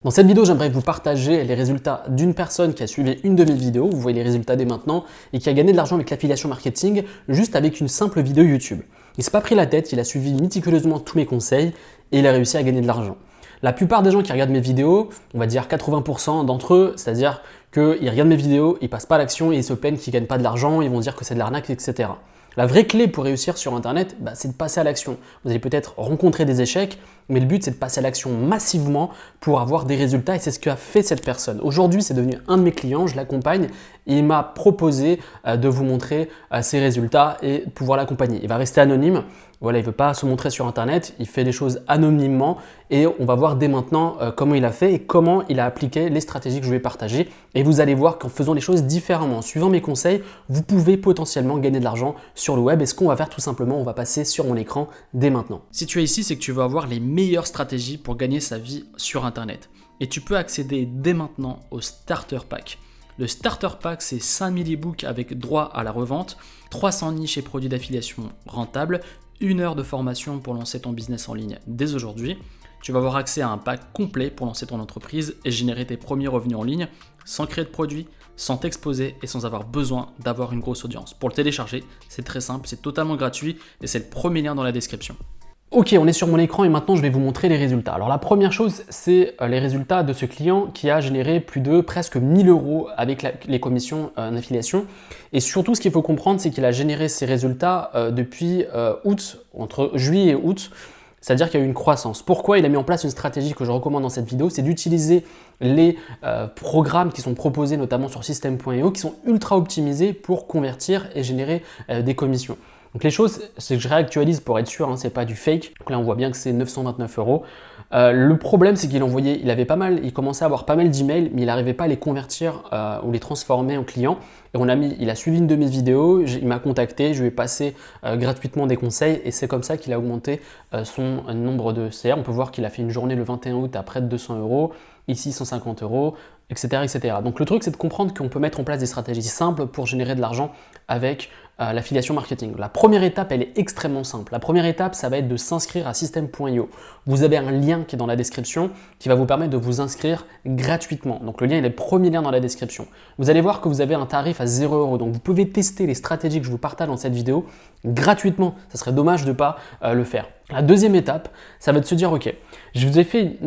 Dans cette vidéo, j'aimerais vous partager les résultats d'une personne qui a suivi une de mes vidéos, vous voyez les résultats dès maintenant, et qui a gagné de l'argent avec l'affiliation marketing juste avec une simple vidéo YouTube. Il s'est pas pris la tête, il a suivi méticuleusement tous mes conseils et il a réussi à gagner de l'argent. La plupart des gens qui regardent mes vidéos, on va dire 80% d'entre eux, c'est-à-dire qu'ils regardent mes vidéos, ils passent pas à l'action et ils se plaignent qu'ils gagnent pas de l'argent, ils vont dire que c'est de l'arnaque, etc. La vraie clé pour réussir sur Internet, c'est de passer à l'action. Vous allez peut-être rencontrer des échecs, mais le but c'est de passer à l'action massivement pour avoir des résultats et c'est ce qu'a fait cette personne. Aujourd'hui, c'est devenu un de mes clients, je l'accompagne et il m'a proposé de vous montrer ses résultats et pouvoir l'accompagner. Il va rester anonyme. Voilà, il ne veut pas se montrer sur Internet, il fait les choses anonymement et on va voir dès maintenant comment il a fait et comment il a appliqué les stratégies que je vais partager. Et vous allez voir qu'en faisant les choses différemment, en suivant mes conseils, vous pouvez potentiellement gagner de l'argent sur le web. Et ce qu'on va faire tout simplement, on va passer sur mon écran dès maintenant. Si tu es ici, c'est que tu vas avoir les meilleures stratégies pour gagner sa vie sur Internet. Et tu peux accéder dès maintenant au Starter Pack. Le Starter Pack, c'est 5000 e-books avec droit à la revente, 300 niches et produits d'affiliation rentables, 1 heure de formation pour lancer ton business en ligne dès aujourd'hui. Tu vas avoir accès à un pack complet pour lancer ton entreprise et générer tes premiers revenus en ligne sans créer de produits, sans t'exposer et sans avoir besoin d'avoir une grosse audience. Pour le télécharger, c'est très simple, c'est totalement gratuit et c'est le premier lien dans la description. Ok, on est sur mon écran et maintenant je vais vous montrer les résultats. Alors la première chose, c'est les résultats de ce client qui a généré plus de presque 1000 € avec les commissions d'affiliation. Et surtout, ce qu'il faut comprendre, c'est qu'il a généré ces résultats depuis août, entre juillet et août. C'est-à-dire qu'il y a eu une croissance. Pourquoi il a mis en place une stratégie que je recommande dans cette vidéo, c'est d'utiliser les programmes qui sont proposés notamment sur System.io qui sont ultra optimisés pour convertir et générer des commissions. Donc les choses, c'est que je réactualise pour être sûr, c'est pas du fake. Donc là, on voit bien que c'est 929 €. Le problème, c'est il commençait à avoir pas mal d'emails, mais il n'arrivait pas à les convertir ou les transformer en clients. Et il a suivi une de mes vidéos, il m'a contacté, je lui ai passé gratuitement des conseils et c'est comme ça qu'il a augmenté son nombre de CR. On peut voir qu'il a fait une journée le 21 août à près de 200 €, ici 150 €, etc., etc. Donc le truc, c'est de comprendre qu'on peut mettre en place des stratégies simples pour générer de l'argent avec l'affiliation marketing. La première étape, elle est extrêmement simple. La première étape, ça va être de s'inscrire à System.io. Vous avez un lien qui est dans la description qui va vous permettre de vous inscrire gratuitement. Donc le lien, il est le premier lien dans la description. Vous allez voir que vous avez un tarif à 0 €. Donc vous pouvez tester les stratégies que je vous partage dans cette vidéo gratuitement. Ça serait dommage de ne pas le faire. La deuxième étape, ça va être de se dire, ok, je vous ai fait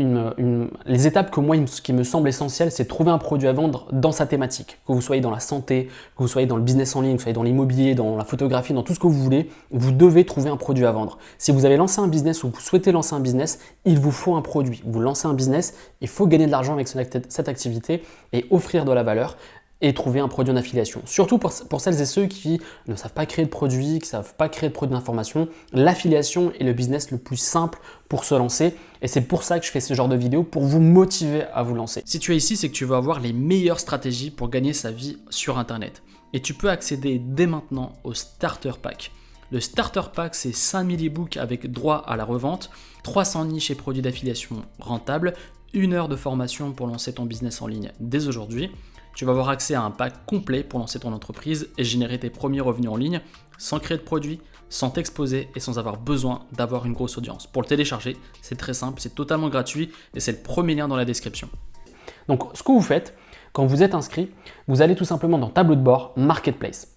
les étapes qui me semblent essentielles, c'est de trouver un produit à vendre dans sa thématique. Que vous soyez dans la santé, que vous soyez dans le business en ligne, que vous soyez dans l'immobilier, dans la photographie, dans tout ce que vous voulez, vous devez trouver un produit à vendre. Si vous avez lancé un business ou vous souhaitez lancer un business, il vous faut un produit. Vous lancez un business, il faut gagner de l'argent avec cette activité et offrir de la valeur et trouver un produit en affiliation. Surtout pour celles et ceux qui ne savent pas créer de produits, qui ne savent pas créer de produits d'information, l'affiliation est le business le plus simple pour se lancer et c'est pour ça que je fais ce genre de vidéo, pour vous motiver à vous lancer. Si tu es ici, c'est que tu vas avoir les meilleures stratégies pour gagner sa vie sur Internet. Et tu peux accéder dès maintenant au Starter Pack. Le Starter Pack, c'est 5000 e-books avec droit à la revente, 300 niches et produits d'affiliation rentables, 1 heure de formation pour lancer ton business en ligne dès aujourd'hui. Tu vas avoir accès à un pack complet pour lancer ton entreprise et générer tes premiers revenus en ligne sans créer de produits, sans t'exposer et sans avoir besoin d'avoir une grosse audience. Pour le télécharger, c'est très simple, c'est totalement gratuit et c'est le premier lien dans la description. Donc ce que vous faites, quand vous êtes inscrit, vous allez tout simplement dans tableau de bord, Marketplace.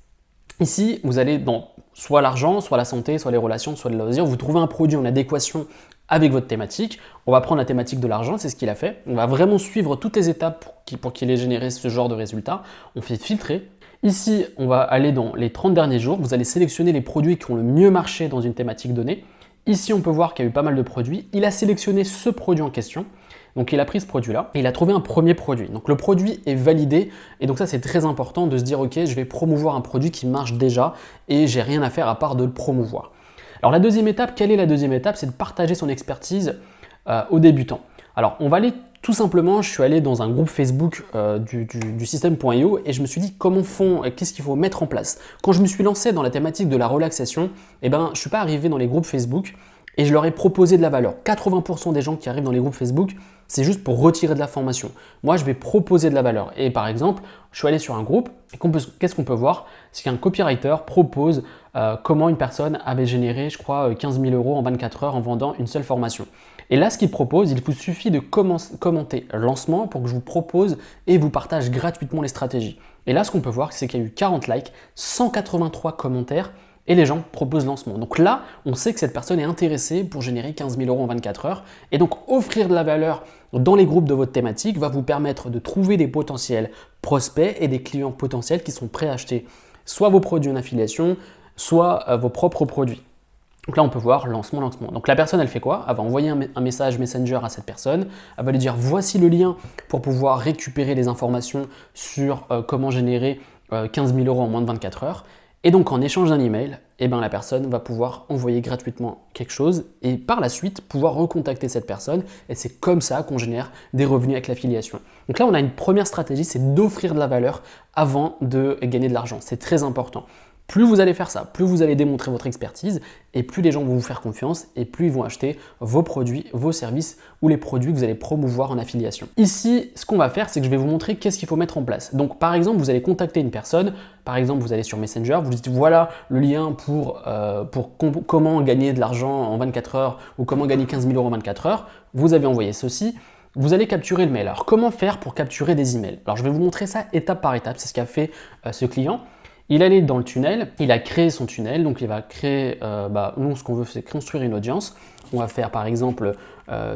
Ici, vous allez dans soit l'argent, soit la santé, soit les relations, soit le loisir. Vous trouvez un produit en adéquation avec votre thématique. On va prendre la thématique de l'argent, c'est ce qu'il a fait. On va vraiment suivre toutes les étapes pour qu'il ait généré ce genre de résultats. On fait filtrer. Ici, on va aller dans les 30 derniers jours. Vous allez sélectionner les produits qui ont le mieux marché dans une thématique donnée. Ici, on peut voir qu'il y a eu pas mal de produits. Il a sélectionné ce produit en question. Donc il a pris ce produit-là et il a trouvé un premier produit. Donc le produit est validé et donc ça c'est très important de se dire ok, je vais promouvoir un produit qui marche déjà et j'ai rien à faire à part de le promouvoir. Alors la deuxième étape, quelle est la deuxième étape? C'est de partager son expertise aux débutants. Alors on va aller tout simplement, je suis allé dans un groupe Facebook du System.io et je me suis dit comment font, qu'est-ce qu'il faut mettre en place. Quand je me suis lancé dans la thématique de la relaxation, je ne suis pas arrivé dans les groupes Facebook et je leur ai proposé de la valeur. 80% des gens qui arrivent dans les groupes Facebook, c'est juste pour retirer de la formation. Moi, je vais proposer de la valeur. Et par exemple, je suis allé sur un groupe et qu'est-ce qu'on peut voir? C'est qu'un copywriter propose comment une personne avait généré, je crois, 15 000 € en 24 heures en vendant une seule formation. Et là, ce qu'il propose, il vous suffit de commenter lancement pour que je vous propose et vous partage gratuitement les stratégies. Et là, ce qu'on peut voir, c'est qu'il y a eu 40 likes, 183 commentaires et les gens proposent lancement. Donc là, on sait que cette personne est intéressée pour générer 15 000 € en 24 heures. Et donc, offrir de la valeur dans les groupes de votre thématique va vous permettre de trouver des potentiels prospects et des clients potentiels qui sont prêts à acheter soit vos produits en affiliation, soit vos propres produits. Donc là, on peut voir lancement. Donc la personne, elle fait quoi? Elle va envoyer un message Messenger à cette personne. Elle va lui dire voici le lien pour pouvoir récupérer les informations sur comment générer 15 000 € en moins de 24 heures. Et donc en échange d'un email, la personne va pouvoir envoyer gratuitement quelque chose et par la suite pouvoir recontacter cette personne. Et c'est comme ça qu'on génère des revenus avec l'affiliation. Donc là, on a une première stratégie, c'est d'offrir de la valeur avant de gagner de l'argent. C'est très important. Plus vous allez faire ça, plus vous allez démontrer votre expertise et plus les gens vont vous faire confiance et plus ils vont acheter vos produits, vos services ou les produits que vous allez promouvoir en affiliation. Ici, ce qu'on va faire, c'est que je vais vous montrer qu'est-ce qu'il faut mettre en place. Donc par exemple, vous allez contacter une personne, par exemple, vous allez sur Messenger, vous dites voilà le lien pour comment gagner de l'argent en 24 heures ou comment gagner 15 000 € en 24 heures. Vous avez envoyé ceci. Vous allez capturer le mail. Alors comment faire pour capturer des emails? Alors je vais vous montrer ça étape par étape, c'est ce qu'a fait ce client. Il allait dans le tunnel, il a créé son tunnel, donc il va créer, nous ce qu'on veut c'est construire une audience. On va faire par exemple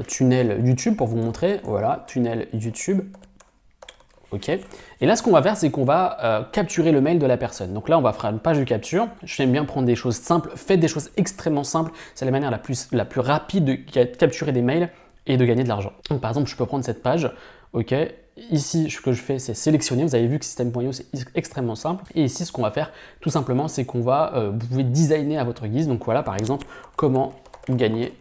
tunnel YouTube pour vous montrer, voilà, tunnel YouTube. Ok. Et là ce qu'on va faire c'est qu'on va capturer le mail de la personne. Donc là on va faire une page de capture. J'aime bien prendre des choses simples, faites des choses extrêmement simples, c'est la manière la plus rapide de capturer des mails et de gagner de l'argent. Donc par exemple je peux prendre cette page, ok. Ici, ce que je fais, c'est sélectionner. Vous avez vu que System.io, c'est extrêmement simple. Et ici, ce qu'on va faire, tout simplement, c'est qu'on va, vous pouvez designer à votre guise. Donc voilà, par exemple, comment gagner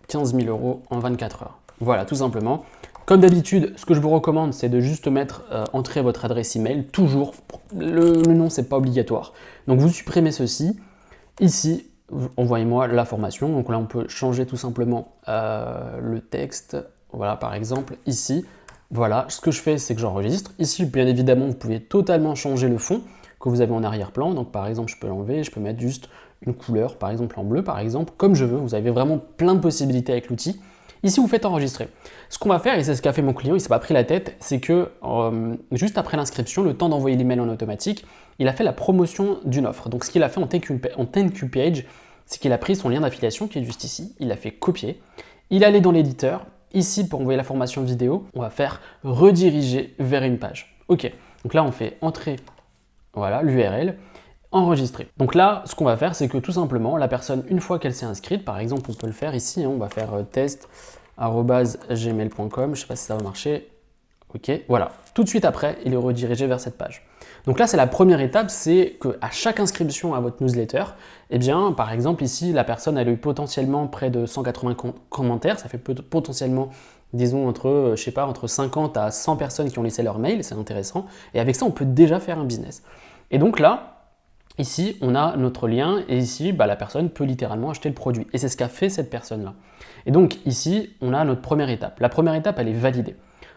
15 000 € en 24 heures. Voilà, tout simplement. Comme d'habitude, ce que je vous recommande, c'est de juste entrer votre adresse email. Toujours, le nom, c'est pas obligatoire. Donc vous supprimez ceci. Ici, envoyez-moi la formation. Donc là, on peut changer tout simplement le texte. Voilà, par exemple, ici. Voilà, ce que je fais, c'est que j'enregistre. Ici, bien évidemment, vous pouvez totalement changer le fond que vous avez en arrière-plan. Donc, par exemple, je peux l'enlever, je peux mettre juste une couleur, par exemple en bleu, par exemple, comme je veux. Vous avez vraiment plein de possibilités avec l'outil. Ici, vous faites enregistrer. Ce qu'on va faire, et c'est ce qu'a fait mon client, il ne s'est pas pris la tête, c'est que juste après l'inscription, le temps d'envoyer l'email en automatique, il a fait la promotion d'une offre. Donc, ce qu'il a fait en thank you page, c'est qu'il a pris son lien d'affiliation qui est juste ici, il l'a fait copier, il est allé dans l'éditeur. Ici, pour envoyer la formation vidéo, on va faire rediriger vers une page. Ok, donc là, on fait entrer l'URL, enregistrer. Donc là, ce qu'on va faire, c'est que tout simplement, la personne, une fois qu'elle s'est inscrite, par exemple, on peut le faire ici, on va faire test@gmail.com, je ne sais pas si ça va marcher. Ok, voilà. Tout de suite après, il est redirigé vers cette page. Donc là, c'est la première étape, c'est qu'à chaque inscription à votre newsletter, par exemple, ici, la personne elle a eu potentiellement près de 180 commentaires, ça fait potentiellement, disons, entre 50 à 100 personnes qui ont laissé leur mail, c'est intéressant, et avec ça, on peut déjà faire un business. Et donc là, ici, on a notre lien, et ici, la personne peut littéralement acheter le produit, et c'est ce qu'a fait cette personne-là. Et donc ici, on a notre première étape. La première étape, elle est validée.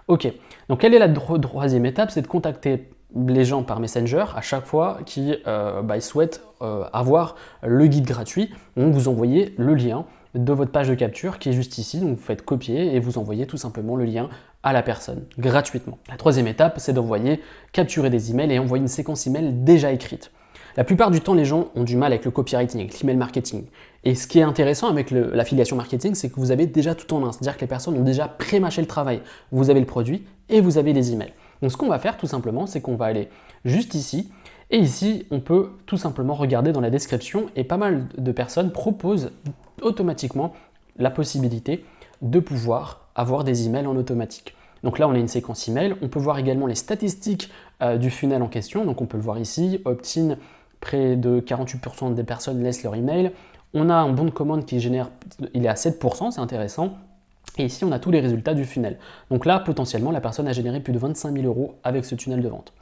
Ok, donc quelle est la troisième étape? C'est de contacter les gens par Messenger à chaque fois qu'ils souhaitent avoir le guide gratuit. Donc vous envoyez le lien de votre page de capture qui est juste ici. Donc vous faites copier et vous envoyez tout simplement le lien à la personne gratuitement. La troisième étape, c'est capturer des emails et envoyer une séquence email déjà écrite. La plupart du temps, les gens ont du mal avec le copywriting, avec l'email marketing. Et ce qui est intéressant avec l'affiliation marketing, c'est que vous avez déjà tout en un. C'est-à-dire que les personnes ont déjà pré-mâché le travail. Vous avez le produit et vous avez les emails. Donc ce qu'on va faire tout simplement, c'est qu'on va aller juste ici. Et ici, on peut tout simplement regarder dans la description et pas mal de personnes proposent automatiquement la possibilité de pouvoir avoir des emails en automatique. Donc là, on a une séquence email. On peut voir également les statistiques du funnel en question. Donc on peut le voir ici, opt-in, près de 48% des personnes laissent leur email. On a un bon de commande qui génère, il est à 7%, c'est intéressant. Et ici, on a tous les résultats du funnel. Donc là, potentiellement, la personne a généré plus de 25 000 € avec ce tunnel de vente.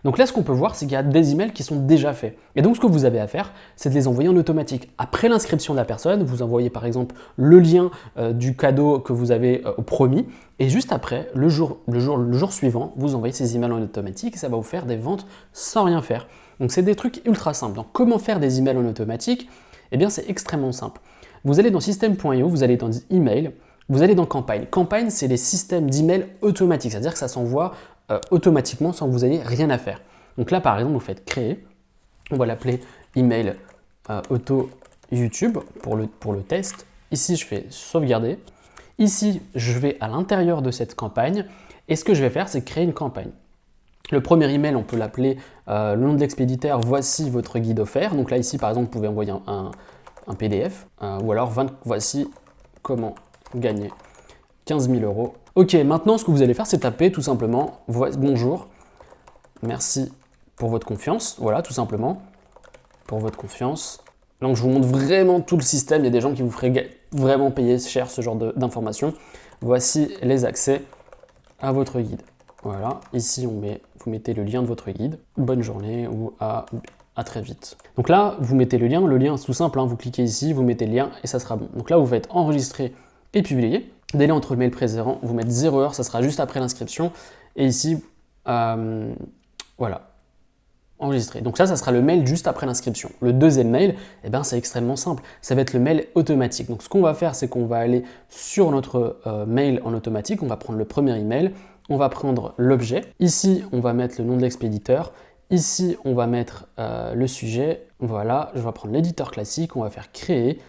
Donc là, ce qu'on peut voir, c'est qu'il y a des emails qui sont déjà faits. Et donc, ce que vous avez à faire, c'est de les envoyer en automatique. Après l'inscription de la personne, vous envoyez par exemple le lien du cadeau que vous avez promis. Et juste après, le jour suivant, vous envoyez ces emails en automatique et ça va vous faire des ventes sans rien faire. Donc, c'est des trucs ultra simples. Donc, comment faire des emails en automatique? Eh bien, c'est extrêmement simple. Vous allez dans System.io, vous allez dans Email. vous allez dans campagne. Campagne, c'est les systèmes d'email automatiques, c'est-à-dire que ça s'envoie automatiquement sans que vous ayez rien à faire. Donc là, par exemple, vous faites créer. On va l'appeler email auto YouTube pour le test. Ici, je fais sauvegarder. Ici, je vais à l'intérieur de cette campagne et ce que je vais faire, c'est créer une campagne. Le premier email, on peut l'appeler le nom de l'expéditeur, voici votre guide offert. Donc là, ici, par exemple, vous pouvez envoyer un PDF ou alors voici comment gagner 15 000 euros. Ok, maintenant, ce que vous allez faire, c'est taper tout simplement bonjour, merci pour votre confiance. Voilà, tout simplement, pour votre confiance. Donc, je vous montre vraiment tout le système. Il y a des gens qui vous feraient vraiment payer cher ce genre d'informations. Voici les accès à votre guide. Voilà, ici, vous mettez le lien de votre guide. Bonne journée ou à très vite. Donc là, vous mettez le lien c'est tout simple, hein, vous cliquez ici, vous mettez le lien et ça sera bon. Donc là, vous faites enregistrer et publier. Délai entre le mail précédent, vous mettez 0 heure, ça sera juste après l'inscription. Et ici, voilà, enregistrer. Donc ça sera le mail juste après l'inscription. Le deuxième mail, eh ben, c'est extrêmement simple. Ça va être le mail automatique. Donc ce qu'on va faire, c'est qu'on va aller sur notre mail en automatique. On va prendre le premier email. On va prendre l'objet. Ici, on va mettre le nom de l'expéditeur. Ici, on va mettre le sujet. Voilà, je vais prendre l'éditeur classique. On va faire créer.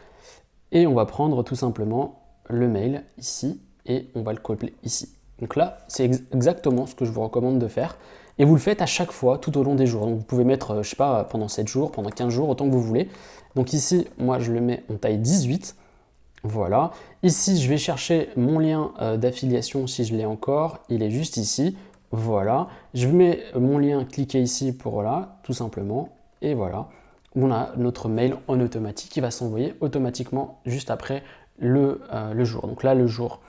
Et on va prendre tout simplement le mail ici. Et on va le coller ici. Donc là, c'est exactement ce que je vous recommande de faire. Et vous le faites à chaque fois, tout au long des jours. Donc vous pouvez mettre, je sais pas, pendant 7 jours, pendant 15 jours, autant que vous voulez. Donc ici, moi, je le mets en taille 18. Voilà. Ici, je vais chercher mon lien d'affiliation si je l'ai encore. Il est juste ici. Voilà. Je mets mon lien, cliquez ici pour voilà, tout simplement. Et voilà. On a notre mail en automatique qui va s'envoyer automatiquement juste après le jour. Donc là, le jour,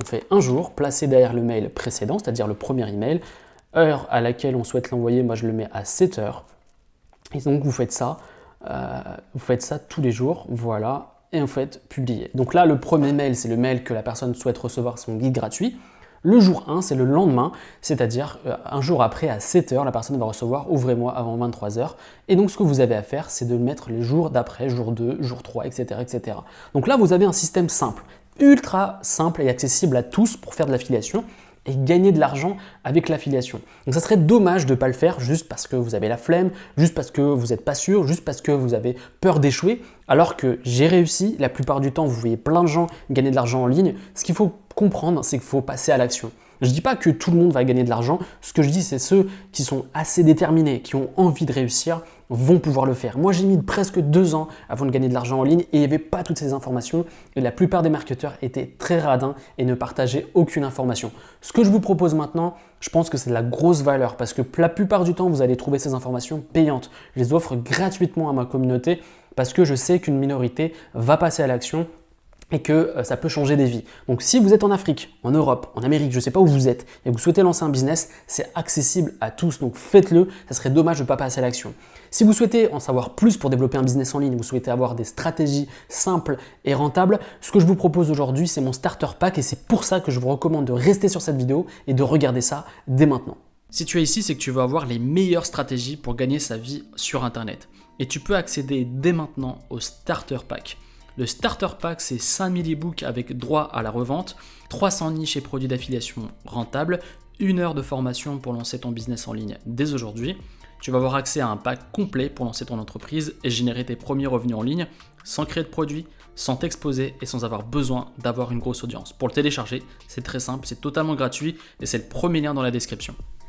on fait un jour, placé derrière le mail précédent, c'est-à-dire le premier email. Heure à laquelle on souhaite l'envoyer, moi je le mets à 7 heures. Et donc vous faites ça tous les jours, voilà, et en fait publier. Donc là, le premier mail, c'est le mail que la personne souhaite recevoir son guide gratuit. Le jour 1, c'est le lendemain, c'est-à-dire un jour après à 7 heures, la personne va recevoir ouvrez-moi avant 23 heures. Et donc ce que vous avez à faire, c'est de le mettre les jours d'après, jour 2, jour 3, etc., etc. Donc là, vous avez un système simple, ultra simple et accessible à tous pour faire de l'affiliation et gagner de l'argent avec l'affiliation. Donc ça serait dommage de ne pas le faire juste parce que vous avez la flemme, juste parce que vous n'êtes pas sûr, juste parce que vous avez peur d'échouer, alors que j'ai réussi, la plupart du temps vous voyez plein de gens gagner de l'argent en ligne. Ce qu'il faut comprendre, c'est qu'il faut passer à l'action. Je ne dis pas que tout le monde va gagner de l'argent, ce que je dis c'est ceux qui sont assez déterminés, qui ont envie de réussir, vont pouvoir le faire. Moi j'ai mis presque 2 ans avant de gagner de l'argent en ligne et il n'y avait pas toutes ces informations et la plupart des marketeurs étaient très radins et ne partageaient aucune information. Ce que je vous propose maintenant, je pense que c'est de la grosse valeur parce que la plupart du temps vous allez trouver ces informations payantes. Je les offre gratuitement à ma communauté parce que je sais qu'une minorité va passer à l'action et que ça peut changer des vies. Donc si vous êtes en Afrique, en Europe, en Amérique, je ne sais pas où vous êtes, et vous souhaitez lancer un business, c'est accessible à tous, donc faites-le, ça serait dommage de ne pas passer à l'action. Si vous souhaitez en savoir plus pour développer un business en ligne, vous souhaitez avoir des stratégies simples et rentables, ce que je vous propose aujourd'hui, c'est mon starter pack et c'est pour ça que je vous recommande de rester sur cette vidéo et de regarder ça dès maintenant. Si tu es ici, c'est que tu vas avoir les meilleures stratégies pour gagner sa vie sur Internet. Et tu peux accéder dès maintenant au starter pack. Le starter pack, c'est 5000 e-books avec droit à la revente, 300 niches et produits d'affiliation rentables, 1 heure de formation pour lancer ton business en ligne dès aujourd'hui. Tu vas avoir accès à un pack complet pour lancer ton entreprise et générer tes premiers revenus en ligne sans créer de produits, sans t'exposer et sans avoir besoin d'avoir une grosse audience. Pour le télécharger, c'est très simple, c'est totalement gratuit et c'est le premier lien dans la description.